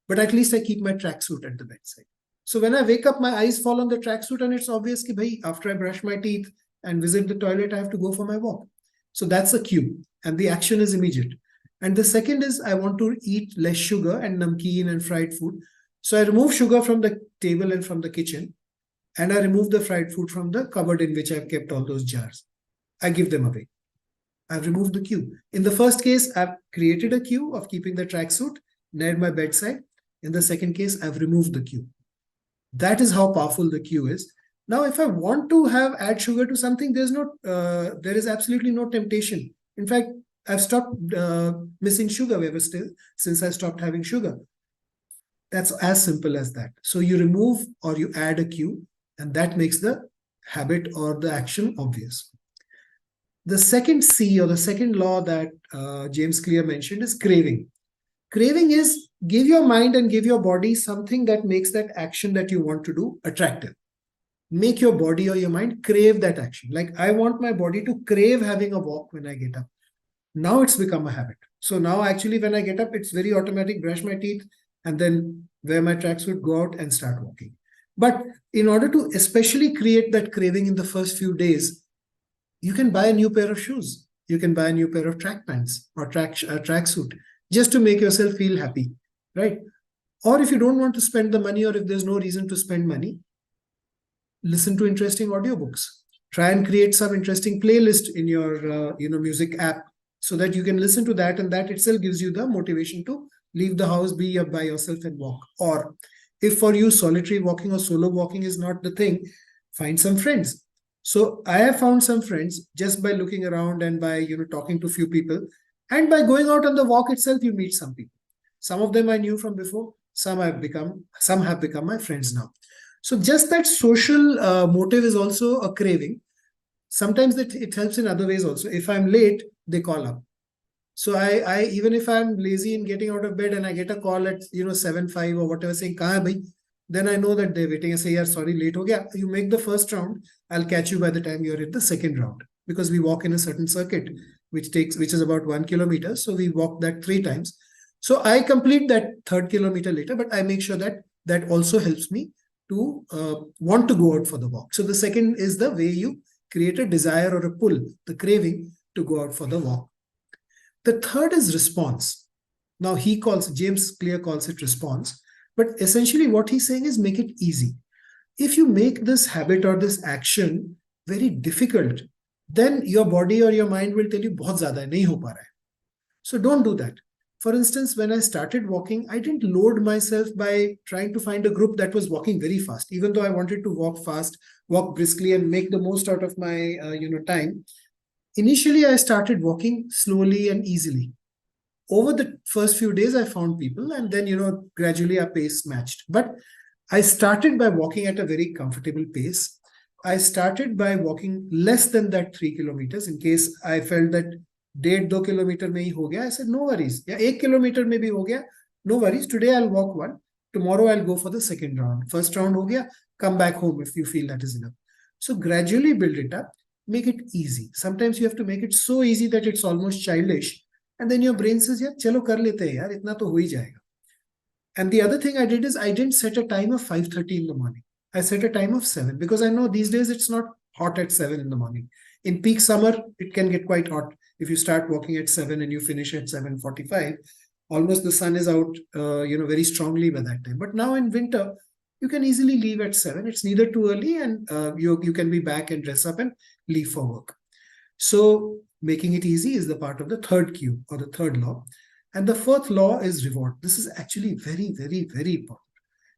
But at least I keep my tracksuit at the bedside. So when I wake up, my eyes fall on the tracksuit and it's obvious that after I brush my teeth and visit the toilet, I have to go for my walk. So that's a cue and the action is immediate. And the second is, I want to eat less sugar and namkeen and fried food. So I remove sugar from the table and from the kitchen, and I remove the fried food from the cupboard in which I've kept all those jars. I give them away. I've removed the cue. In the first case, I've created a cue of keeping the tracksuit near my bedside. In the second case, I've removed the cue. That is how powerful the cue is. Now, if I want to add sugar to something, there is absolutely no temptation. In fact, I've stopped missing sugar since I stopped having sugar. That's as simple as that. So you remove or you add a cue, and that makes the habit or the action obvious. The second C, or the second law that James Clear mentioned, is craving. Craving is, give your mind and give your body something that makes that action that you want to do attractive. Make your body or your mind crave that action. Like, I want my body to crave having a walk when I get up. Now it's become a habit. So now actually when I get up, it's very automatic, brush my teeth, and then wear my tracksuit, go out and start walking. But in order to especially create that craving in the first few days, you can buy a new pair of shoes. You can buy a new pair of track pants or tracksuit just to make yourself feel happy, right? Or if you don't want to spend the money, or if there's no reason to spend money, listen to interesting audiobooks. Try and create some interesting playlist in your music app so that you can listen to that, and that itself gives you the motivation to leave the house, be up by yourself and walk. Or if for you solitary walking or solo walking is not the thing, find some friends. So I have found some friends just by looking around and by talking to few people, and by going out on the walk itself, you meet some people. Some of them I knew from before, some have become my friends now. So just that social motive is also a craving. Sometimes it helps in other ways also. If I'm late, they call up. So I even if I'm lazy in getting out of bed and I get a call at 7:05 or whatever saying kahan hai bhai, then I know that they're waiting. I say, yeah, sorry, late ho gaya. You make the first round, I'll catch you by the time you're at the second round, because we walk in a certain circuit which is about 1 kilometer. So we walk that 3 times. So I complete that third kilometer later, but I make sure that that also helps me to want to go out for the walk. So the second is the way you create a desire or a pull, the craving to go out for the walk. The third is response. Now James Clear calls it response, but essentially what he's saying is make it easy. If you make this habit or this action very difficult, then your body or your mind will tell you bahut zyada hai, nahi ho pa raha hai. So don't do that. For instance, when I started walking, I didn't load myself by trying to find a group that was walking very fast, even though I wanted to walk fast, walk briskly, and make the most out of my time. Initially, I started walking slowly and easily. Over the first few days, I found people, and then gradually our pace matched. But I started by walking at a very comfortable pace. I started by walking less than that 3 kilometers in case I felt that 1.5-2 kilometre में ही हो गया. I said no worries. या 1 kilometre में भी हो गया, no worries. Today I'll walk one. Tomorrow I'll go for the second round. First round हो गया, come back home if you feel that is enough. So gradually build it up. Make it easy. Sometimes you have to make it so easy that it's almost childish. And then your brain says, yeah, chalo kar lete hai yaar, itna to ho hi jayega. And the other thing I did is I didn't set a time of 5:30 in the morning. I set a time of 7, because I know these days it's not hot at 7 in the morning. In peak summer, it can get quite hot. If you start walking at 7 and you finish at 7:45, almost the sun is out, very strongly by that time. But now in winter, you can easily leave at 7. It's neither too early, and you can be back and dress up and leave for work. So making it easy is the part of the third cue or the third law. And the fourth law is reward. This is actually very, very, very important.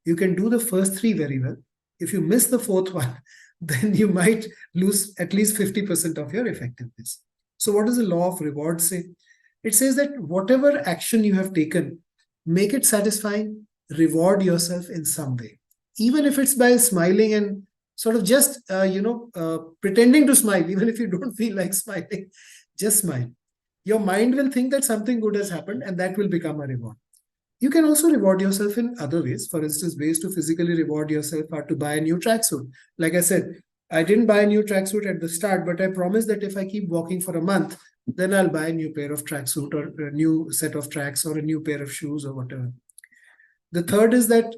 You can do the first 3 very well. If you miss the fourth one, then you might lose at least 50% of your effectiveness. So what does the law of reward say? It says that whatever action you have taken, make it satisfying, reward yourself in some way. Even if it's by smiling and sort of just, pretending to smile, even if you don't feel like smiling, just smile. Your mind will think that something good has happened, and that will become a reward. You can also reward yourself in other ways. For instance, ways to physically reward yourself are to buy a new tracksuit. Like I said, I didn't buy a new tracksuit at the start, but I promised that if I keep walking for a month, then I'll buy a new pair of tracksuit or a new set of tracks or a new pair of shoes or whatever. The third is that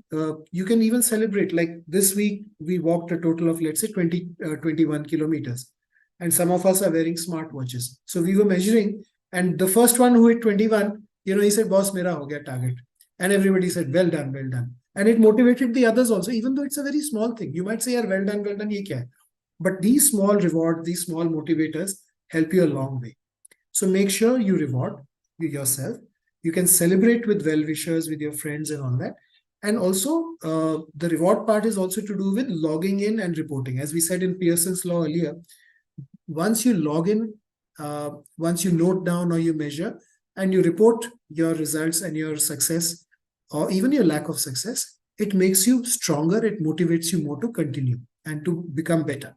you can even celebrate. Like this week, we walked a total of, let's say, 21 kilometers. And some of us are wearing smartwatches. So we were measuring, and the first one who hit 21, he said, boss, mera ho gaya target. And everybody said, well done, well done. And it motivated the others also, even though it's a very small thing. You might say, well done, ye kya hai? But these small rewards, these small motivators help you a long way. So make sure you reward yourself. You can celebrate with well-wishers, with your friends and all that. And also, the reward part is also to do with logging in and reporting. As we said in Pearson's law earlier, once you log in, once you note down or you measure, and you report your results and your success, or even your lack of success, it makes you stronger. It motivates you more to continue and to become better.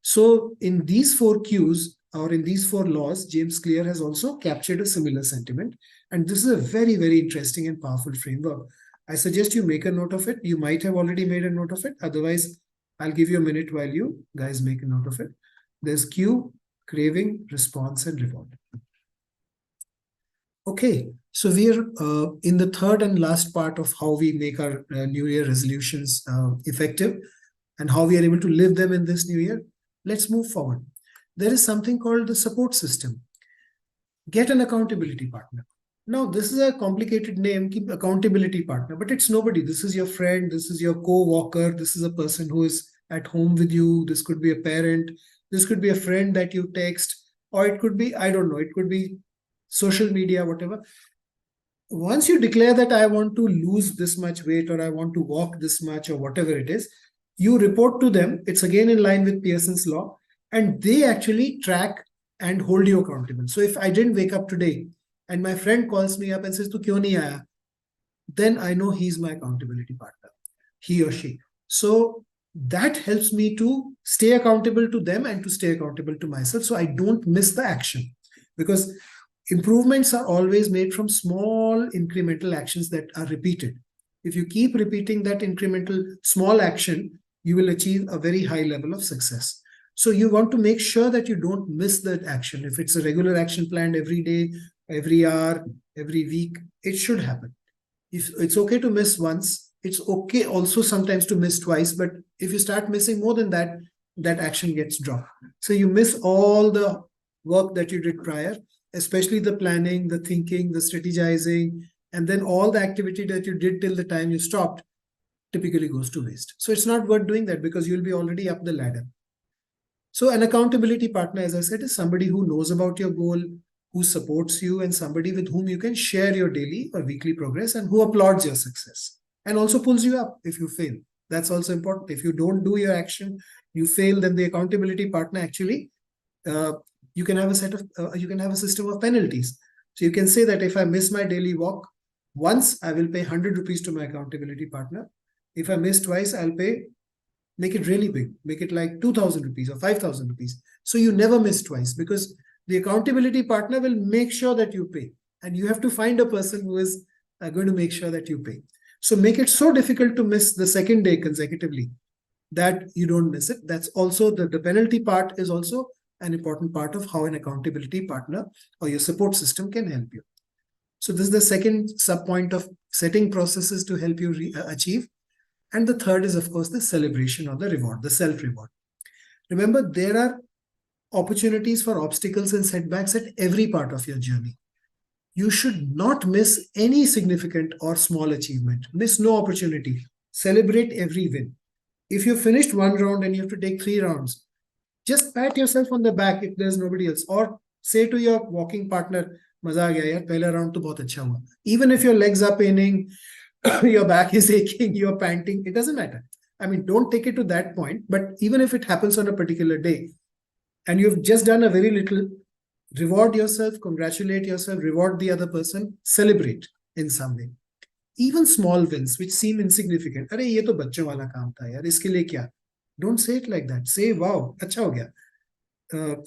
So in these 4 cues, or in these 4 laws, James Clear has also captured a similar sentiment. And this is a very, very interesting and powerful framework. I suggest you make a note of it. You might have already made a note of it. Otherwise, I'll give you a minute while you guys make a note of it. There's cue, craving, response, and reward. Okay, So we are in the third and last part of how we make our New Year resolutions effective and how we are able to live them in this new year. Let's move forward. There is something called the support system. Get an accountability partner. Now, this is a complicated name, keep accountability partner, but it's nobody. This is your friend, this is your co-worker, this is a person who is at home with you, this could be a parent, this could be a friend that you text, or it could be, I don't know, it could be social media, whatever. Once you declare that I want to lose this much weight or I want to walk this much or whatever it is, you report to them. It's again in line with Pearson's law, and they actually track and hold you accountable. So if I didn't wake up today and my friend calls me up and says, "Tu kyun nahi aaya?" then I know he's my accountability partner, he or she. So that helps me to stay accountable to them and to stay accountable to myself. So I don't miss the action, because improvements are always made from small incremental actions that are repeated. If you keep repeating that incremental small action, you will achieve a very high level of success. So you want to make sure that you don't miss that action. If it's a regular action planned every day, every hour, every week, it should happen. If it's okay to miss once, it's okay also sometimes to miss twice. But if you start missing more than that, that action gets dropped. So you miss all the work that you did prior, especially the planning, the thinking, the strategizing, and then all the activity that you did till the time you stopped typically goes to waste. So it's not worth doing that, because you'll be already up the ladder. So an accountability partner, as I said, is somebody who knows about your goal, who supports you, and somebody with whom you can share your daily or weekly progress and who applauds your success and also pulls you up if you fail. That's also important. If you don't do your action, you fail, then the accountability partner actually, you can have a system of penalties. So you can say that if I miss my daily walk once, I will pay 100 rupees to my accountability partner. If I miss twice, I'll make it really big, make it like 2,000 rupees or 5,000 rupees. So you never miss twice, because the accountability partner will make sure that you pay. And you have to find a person who is going to make sure that you pay. So make it so difficult to miss the second day consecutively that you don't miss it. That's also the penalty part is also an important part of how an accountability partner or your support system can help you. So this is the second sub point of setting processes to help you achieve. And the third is, of course, the celebration or the reward, the self-reward. Remember, there are opportunities for obstacles and setbacks at every part of your journey. You should not miss any significant or small achievement. Miss no opportunity. Celebrate every win. If you finished one round and you have to take 3 rounds, just pat yourself on the back if there's nobody else. Or say to your walking partner, "Maza aa gaya yaar, pehla round to bahut acha hua." Even if your legs are paining, your back is aching, you're panting, it doesn't matter. I mean, don't take it to that point. But even if it happens on a particular day and you've just done a very little, reward yourself, congratulate yourself, reward the other person, celebrate in some way. Even small wins which seem insignificant. Arey, ye to bachchon wala kaam tha yaar, iske liye kya? Don't say it like that. Say, "Wow, acha ho gaya.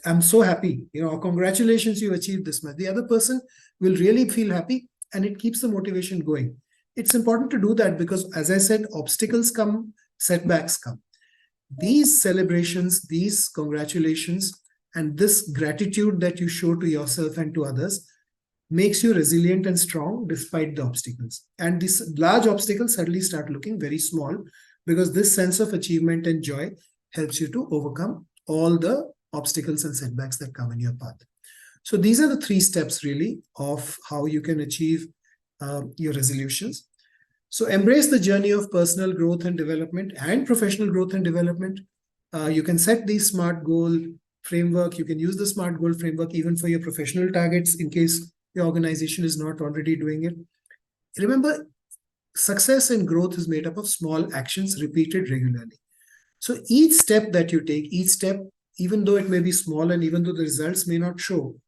I'm so happy. Congratulations, you achieved this much." The other person will really feel happy, and it keeps the motivation going. It's important to do that because, as I said, obstacles come, setbacks come. These celebrations, these congratulations, and this gratitude that you show to yourself and to others makes you resilient and strong despite the obstacles. And these large obstacles suddenly start looking very small, because this sense of achievement and joy helps you to overcome all the obstacles and setbacks that come in your path. So these are the 3 steps really of how you can achieve your resolutions. So embrace the journey of personal growth and development and professional growth and development. You can set the SMART goal framework. You can use the SMART goal framework even for your professional targets in case your organization is not already doing it. Remember, success and growth is made up of small actions repeated regularly. So each step that you take, each step, even though it may be small and even though the results may not show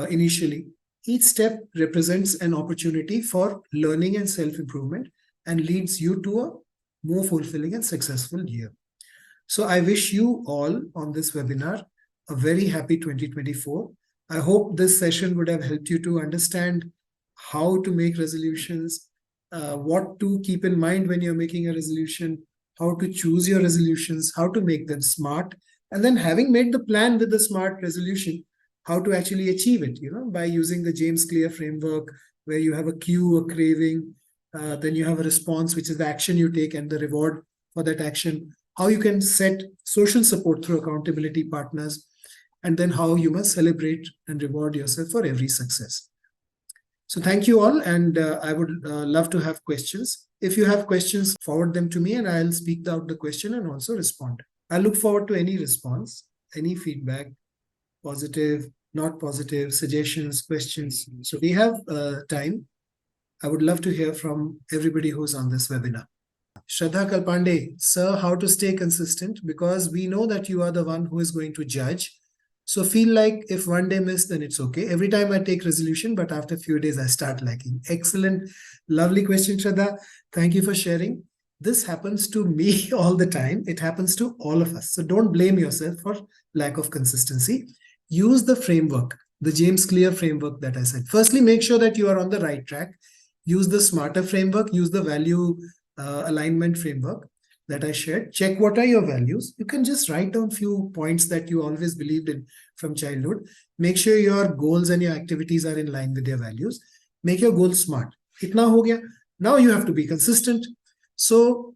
initially, each step represents an opportunity for learning and self-improvement and leads you to a more fulfilling and successful year. So I wish you all on this webinar a very happy 2024. I hope this session would have helped you to understand how to make resolutions, what to keep in mind when you're making a resolution, how to choose your resolutions, how to make them smart, and then having made the plan with the SMART resolution, how to actually achieve it, by using the James Clear framework, where you have a cue, a craving, then you have a response, which is the action you take and the reward for that action, how you can set social support through accountability partners, and then how you must celebrate and reward yourself for every success. So thank you all, and I would love to have questions. If you have questions, forward them to me and I'll speak out the question and also respond. I look forward to any response, any feedback, positive, not positive, suggestions, questions. So we have time. I would love to hear from everybody who's on this webinar. Shraddha Kalpande, sir, how to stay consistent? Because we know that you are the one who is going to judge. So feel like if one day miss, then it's okay. Every time I take resolution, but after a few days, I start lacking. Excellent. Lovely question, Shraddha. Thank you for sharing. This happens to me all the time. It happens to all of us. So don't blame yourself for lack of consistency. Use the framework, the James Clear framework that I said. Firstly, make sure that you are on the right track. Use the smarter framework. Use the value alignment framework that I shared. Check what are your values. You can just write down few points that you always believed in from childhood. Make sure your goals and your activities are in line with your values. Make your goals smart. Itna ho gaya. Now you have to be consistent. So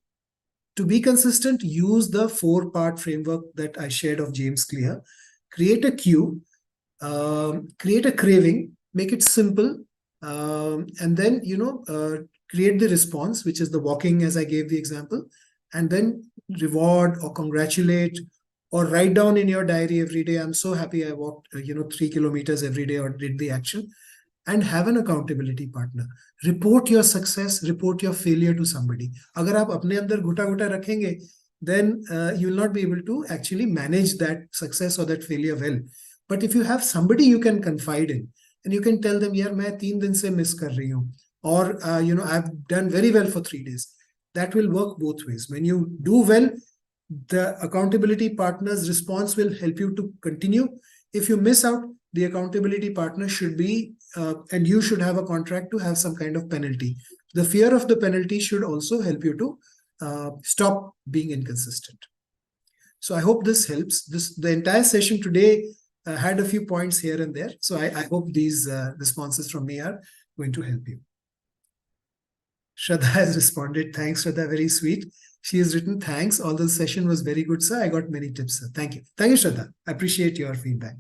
to be consistent, use the 4-part framework that I shared of James Clear. Create a cue, create a craving, make it simple, and then, create the response, which is the walking, as I gave the example, and then reward or congratulate or write down in your diary every day, I'm so happy I walked, 3 kilometers every day or did the action, and have an accountability partner. Report your success, report your failure to somebody. Agar aap apne andar ghuta rakhenge, then you will not be able to actually manage that success or that failure well. But if you have somebody you can confide in, and you can tell them, yaar, main 3 din se miss kar rahi hu, or I've done very well for 3 days. That will work both ways. When you do well, the accountability partner's response will help you to continue. If you miss out, the accountability partner should be, and you should have a contract to have some kind of penalty. The fear of the penalty should also help you to stop being inconsistent. So I hope this helps. The entire session today had a few points here and there. So I hope these responses from me are going to help you. Shraddha has responded. Thanks, Shraddha. Very sweet. She has written, thanks. All the session was very good, sir. I got many tips, sir. Thank you. Thank you, Shraddha. I appreciate your feedback.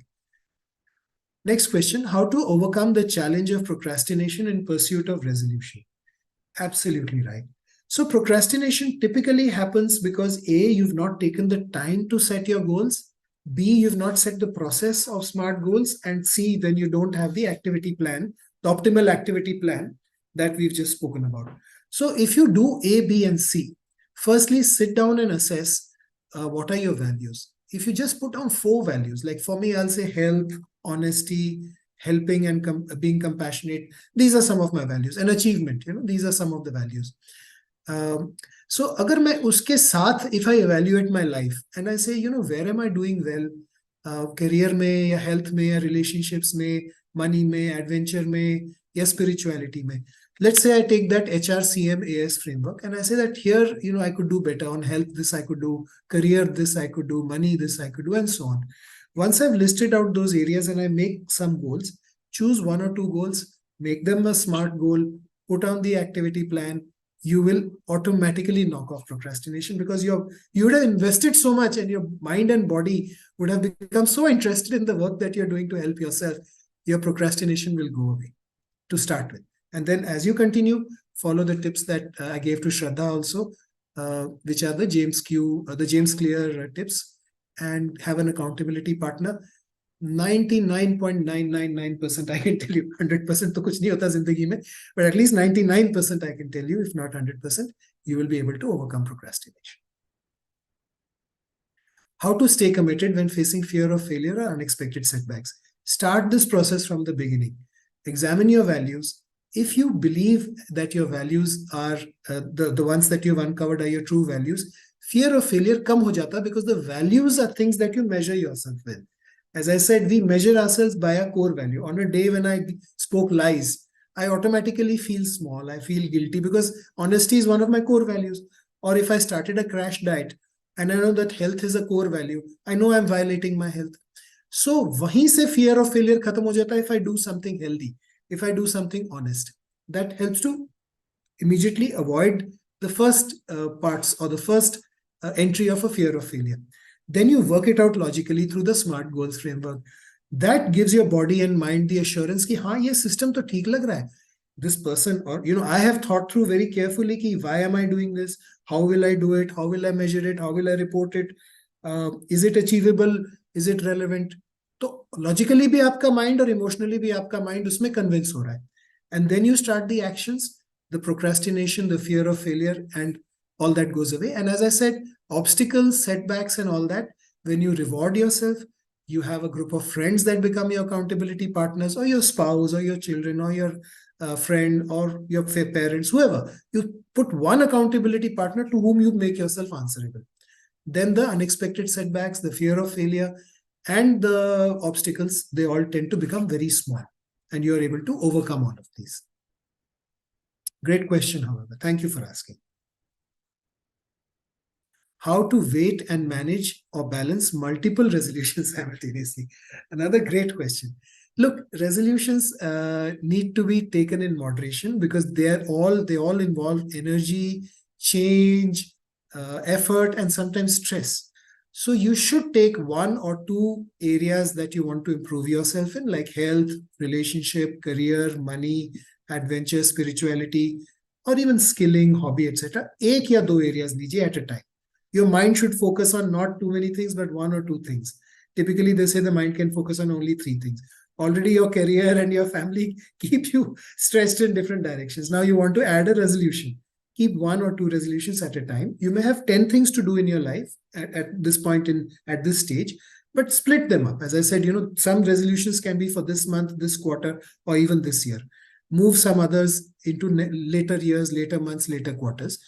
Next question, how to overcome the challenge of procrastination in pursuit of resolution? Absolutely right. So procrastination typically happens because A, you've not taken the time to set your goals. B, you've not set the process of SMART goals. And C, then you don't have the activity plan, the optimal activity plan that we've just spoken about. So if you do A, B, and C, firstly, sit down and assess what are your values. If you just put down 4 values, like for me, I'll say health, honesty, helping, and being compassionate. These are some of my values. And achievement, these are some of the values. So agar main uske saath, if I evaluate my life and I say, where am I doing well? Career mein, ya health mein, ya relationships mein, money mein, adventure mein, ya spirituality mein. Let's say I take that HRCM-AS framework and I say that here, I could do better on health, this I could do, career, this I could do, money, this I could do, and so on. Once I've listed out those areas and I make some goals, choose 1 or 2 goals, make them a SMART goal, put on the activity plan, you will automatically knock off procrastination because you would have invested so much and your mind and body would have become so interested in the work that you're doing to help yourself. Your procrastination will go away to start with. And then as you continue, follow the tips that I gave to Shraddha also, which are the James Clear tips, and have an accountability partner. 99.999% I can tell you, 100% to kuch nahi hota zindagi mein, but at least 99% I can tell you, if not 100%, you will be able to overcome procrastination. How to stay committed when facing fear of failure or unexpected setbacks? Start this process from the beginning. Examine your values. If you believe that your values are the ones that you've uncovered are your true values, fear of failure come ho jata because the values are things that you measure yourself with. As I said, we measure ourselves by a core value. On a day when I spoke lies, I automatically feel small. I feel guilty because honesty is one of my core values. Or if I started a crash diet and I know that health is a core value, I know I'm violating my health. So wahin se fear of failure khatam ho jata if I do something healthy, if I do something honest. that helps to immediately avoid the first parts or the first entry of a fear of failure. Then you work it out logically through the SMART goals framework. That gives your body and mind the assurance कि हाँ ये system तो ठीक लग रहा है. This person, or I have thought through very carefully कि why am I doing this? How will I do it? How will I measure it? How will I report it? Is it achievable? Is it relevant? तो logically भी आपका mind और emotionally भी आपका mind उसमें convince हो रहा है. And then you start the actions, the procrastination, the fear of failure, and all that goes away. And as I said, obstacles, setbacks, and all that, when you reward yourself, you have a group of friends that become your accountability partners, or your spouse, or your children, or your friend, or your parents, whoever. You put one accountability partner to whom you make yourself answerable. Then the unexpected setbacks, the fear of failure, and the obstacles, they all tend to become very small, and you are able to overcome all of these. Great question, however. Thank you for asking. How to weight and manage or balance multiple resolutions simultaneously? Another great question. Look, resolutions need to be taken in moderation because they all involve energy, change, effort, and sometimes stress. So you should take one or two areas that you want to improve yourself in, like health, relationship, career, money, adventure, spirituality, or even skilling, hobby, etc. एक या दो areas लीजिए at a time. Your mind should focus on not too many things, but one or two things. Typically, they say the mind can focus on only three things. Already your career and your family keep you stressed in different directions. Now you want to add a resolution. Keep one or two resolutions at a time. You may have 10 things to do in your life at this point at this stage, but split them up. As I said, some resolutions can be for this month, this quarter, or even this year. Move some others into later years, later months, later quarters,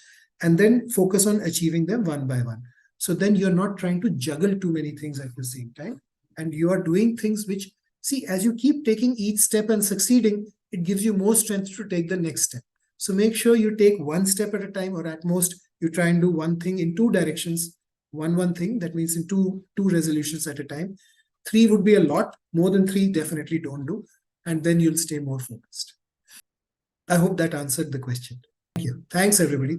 and then focus on achieving them one by one. So then you're not trying to juggle too many things at the same time. And you are doing things which, see, as you keep taking each step and succeeding, it gives you more strength to take the next step. So make sure you take one step at a time, or at most you try and do one thing in two directions. One thing, that means in two resolutions at a time. 3 would be a lot. More than 3, definitely don't do. And then you'll stay more focused. I hope that answered the question. Thank you. Thanks, everybody.